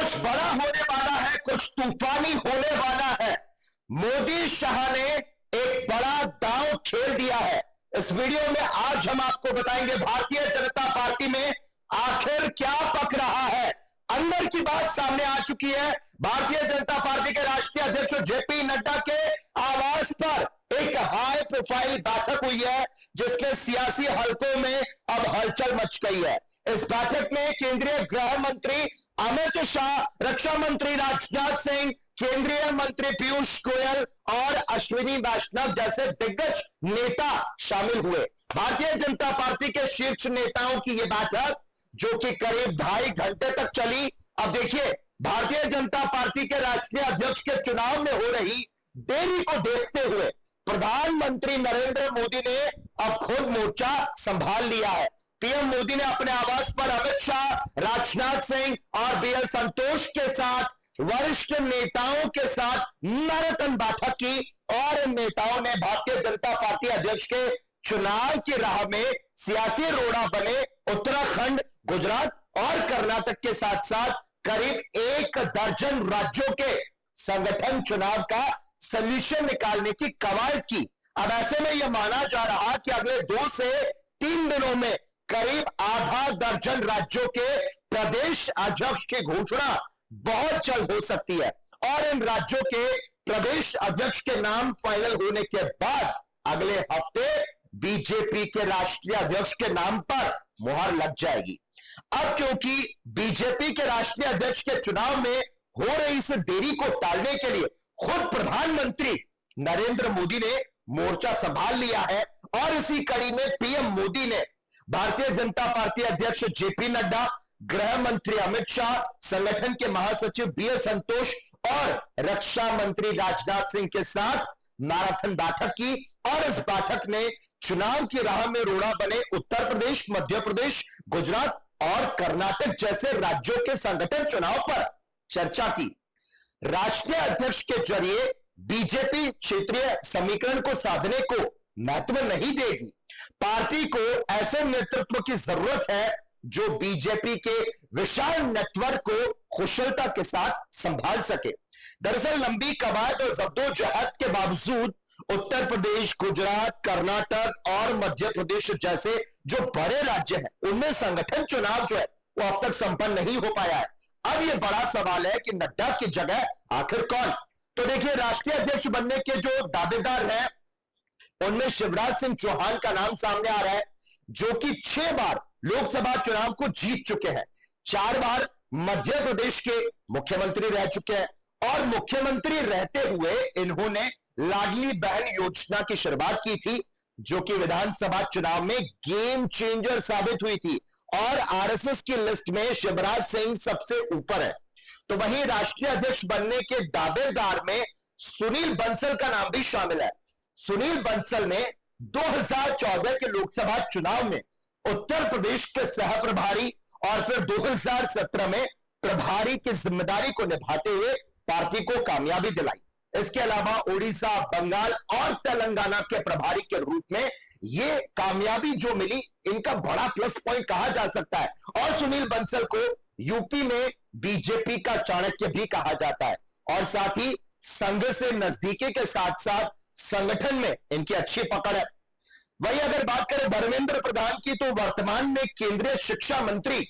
कुछ बड़ा होने वाला है, कुछ तूफानी होने वाला है। मोदी शाह ने एक बड़ा दांव खेल दिया है। इस वीडियो में आज हम आपको बताएंगे भारतीय जनता पार्टी में आखिर क्या पक रहा है। अंदर की बात सामने आ चुकी है। भारतीय जनता पार्टी के राष्ट्रीय अध्यक्ष जेपी नड्डा के आवास पर एक हाई प्रोफाइल बैठक हुई है, जिसमें सियासी हलकों में अब हलचल मच गई है। इस बैठक में केंद्रीय गृह मंत्री अमित शाह, रक्षा मंत्री राजनाथ सिंह, केंद्रीय मंत्री पीयूष गोयल और अश्विनी वैष्णव जैसे दिग्गज नेता शामिल हुए। भारतीय जनता पार्टी के शीर्ष नेताओं की यह बैठक, जो कि करीब 2.5 घंटे तक चली। अब देखिए, भारतीय जनता पार्टी के राष्ट्रीय अध्यक्ष के चुनाव में हो रही देरी को देखते हुए प्रधानमंत्री नरेंद्र मोदी ने अब खुद मोर्चा संभाल लिया है। पीएम मोदी ने अपने आवास पर अमित शाह, राजनाथ सिंह और बीएल संतोष के साथ वरिष्ठ नेताओं के साथ मैराथन बैठक की और इन नेताओं ने भारतीय जनता पार्टी अध्यक्ष के चुनाव की राह में सियासी रोड़ा बने उत्तराखंड, गुजरात और कर्नाटक के साथ साथ करीब 1 दर्जन राज्यों के संगठन चुनाव का सॉल्यूशन निकालने की कवायद की। अब ऐसे में यह माना जा रहा कि अगले 2 से 3 दिनों में करीब आधा दर्जन राज्यों के प्रदेश अध्यक्ष की घोषणा बहुत जल्द हो सकती है और इन राज्यों के प्रदेश अध्यक्ष के नाम फाइनल होने के बाद अगले हफ्ते बीजेपी के राष्ट्रीय अध्यक्ष के नाम पर मुहर लग जाएगी। अब क्योंकि बीजेपी के राष्ट्रीय अध्यक्ष के चुनाव में हो रही इस देरी को टालने के लिए खुद प्रधानमंत्री नरेंद्र मोदी ने मोर्चा संभाल लिया है और इसी कड़ी में पीएम मोदी ने भारतीय जनता पार्टी अध्यक्ष जेपी नड्डा, गृह मंत्री अमित शाह, संगठन के महासचिव बीएल संतोष और रक्षा मंत्री राजनाथ सिंह के साथ मैराथन बैठक की और इस बैठक ने चुनाव की राह में रोड़ा बने उत्तर प्रदेश, मध्य प्रदेश, गुजरात और कर्नाटक जैसे राज्यों के संगठन चुनाव पर चर्चा की। राष्ट्रीय अध्यक्ष के जरिए बीजेपी क्षेत्रीय समीकरण को साधने को महत्व नहीं देगी। पार्टी को ऐसे नेतृत्व की जरूरत है जो बीजेपी के विशाल नेटवर्क को कुशलता के साथ संभाल सके। दरअसल लंबी कवायद और जद्दोजहद के बावजूद उत्तर प्रदेश, गुजरात, कर्नाटक और मध्य प्रदेश जैसे जो बड़े राज्य हैं, उनमें संगठन चुनाव जो है वो अब तक संपन्न नहीं हो पाया है। अब यह बड़ा सवाल है कि नड्डा की जगह आखिर कौन। तो देखिए, राष्ट्रीय अध्यक्ष बनने के जो दावेदार हैं उनमें शिवराज सिंह चौहान का नाम सामने आ रहा है, जो कि 6 बार लोकसभा चुनाव को जीत चुके हैं, 4 बार मध्य प्रदेश के मुख्यमंत्री रह चुके हैं और मुख्यमंत्री रहते हुए इन्होंने लाडली बहन योजना की शुरुआत की थी, जो कि विधानसभा चुनाव में गेम चेंजर साबित हुई थी और आरएसएस की लिस्ट में शिवराज सिंह सबसे ऊपर है। तो वहीं राष्ट्रीय अध्यक्ष बनने के दावेदार में सुनील बंसल का नाम भी शामिल है। सुनील बंसल ने 2014 के लोकसभा चुनाव में उत्तर प्रदेश के सह प्रभारी और फिर 2017 में प्रभारी की जिम्मेदारी को निभाते हुए पार्टी को कामयाबी दिलाई। इसके अलावा ओडिशा, बंगाल और तेलंगाना के प्रभारी के रूप में यह कामयाबी जो मिली, इनका बड़ा प्लस पॉइंट कहा जा सकता है। और सुनील बंसल को यूपी में बीजेपी का चाणक्य भी कहा जाता है और साथ ही संघ से नजदीकी के साथ साथ संगठन में इनकी अच्छी पकड़ है। वही अगर बात करें धर्मेंद्र प्रधान की, तो वर्तमान में केंद्रीय शिक्षा मंत्री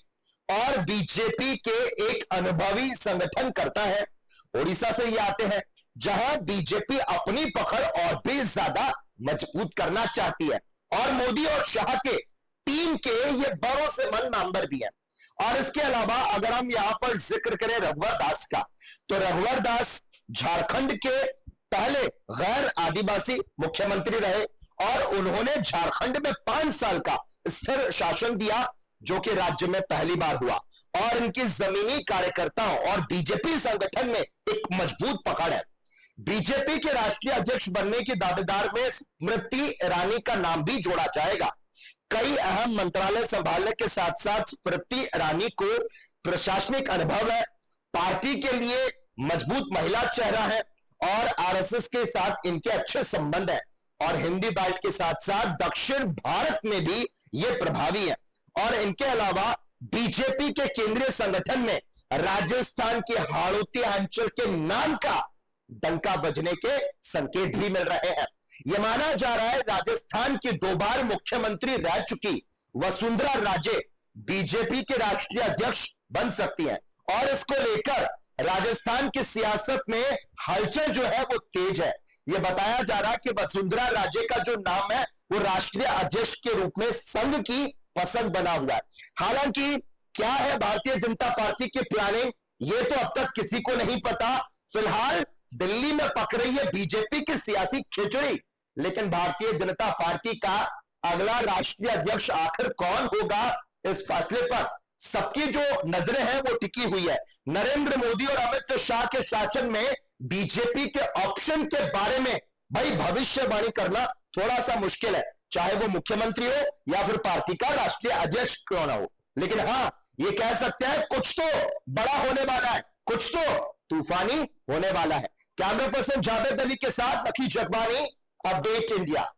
और बीजेपी के एक अनुभवी संगठन करता है। ओडिशा से ये आते हैं, जहां बीजेपी अपनी पकड़ और भी ज्यादा मजबूत करना चाहती है और मोदी और शाह के टीम के ये बड़ों से मन मेंबर भी हैं। और इसके अलावा अगर हम यहां पर जिक्र करें रघुवर दास का, तो रघुवर दास झारखंड के पहले गैर आदिवासी मुख्यमंत्री रहे और उन्होंने झारखंड में 5 साल का स्थिर शासन दिया, जो कि राज्य में पहली बार हुआ और इनकी जमीनी कार्यकर्ताओं और बीजेपी संगठन में एक मजबूत पकड़ है। बीजेपी के राष्ट्रीय अध्यक्ष बनने की दावेदार में स्मृति ईरानी का नाम भी जोड़ा जाएगा। कई अहम मंत्रालय संभालने के साथ साथ स्मृति ईरानी को प्रशासनिक अनुभव है, पार्टी के लिए मजबूत महिला चेहरा है और आरएसएस के साथ इनके अच्छे संबंध है और हिंदी बेल्ट के साथ साथ दक्षिण भारत में भी ये प्रभावी है। और इनके अलावा बीजेपी के केंद्रीय संगठन में राजस्थान के हाड़ौती अंचल के नाम का डंका बजने के संकेत भी मिल रहे हैं। यह माना जा रहा है राजस्थान की 2 बार मुख्यमंत्री रह चुकी वसुंधरा राजे बीजेपी के राष्ट्रीय अध्यक्ष बन सकती हैं और इसको लेकर राजस्थान की सियासत में हलचल जो है वो तेज है। यह बताया जा रहा है कि वसुंधरा राजे का जो नाम है वो राष्ट्रीय अध्यक्ष के रूप में संघ की पसंद बना हुआ है। हालांकि क्या है भारतीय जनता पार्टी की प्लानिंग, ये तो अब तक किसी को नहीं पता। फिलहाल दिल्ली में पक रही है बीजेपी की सियासी खिचड़ी, लेकिन भारतीय जनता पार्टी का अगला राष्ट्रीय अध्यक्ष आखिर कौन होगा, इस फैसले पर सबकी जो नजरें हैं वो टिकी हुई है। नरेंद्र मोदी और अमित शाह के शासन में बीजेपी के ऑप्शन के बारे में भाई भविष्यवाणी करना थोड़ा सा मुश्किल है, चाहे वो मुख्यमंत्री हो या फिर पार्टी का राष्ट्रीय अध्यक्ष क्यों ना हो। लेकिन हां, ये कह सकते हैं कुछ तो बड़ा होने वाला है, कुछ तो तूफानी होने वाला है। कैमरा पर्सन जावेद अली के साथ लकी जगबानी, अपडेट इंडिया।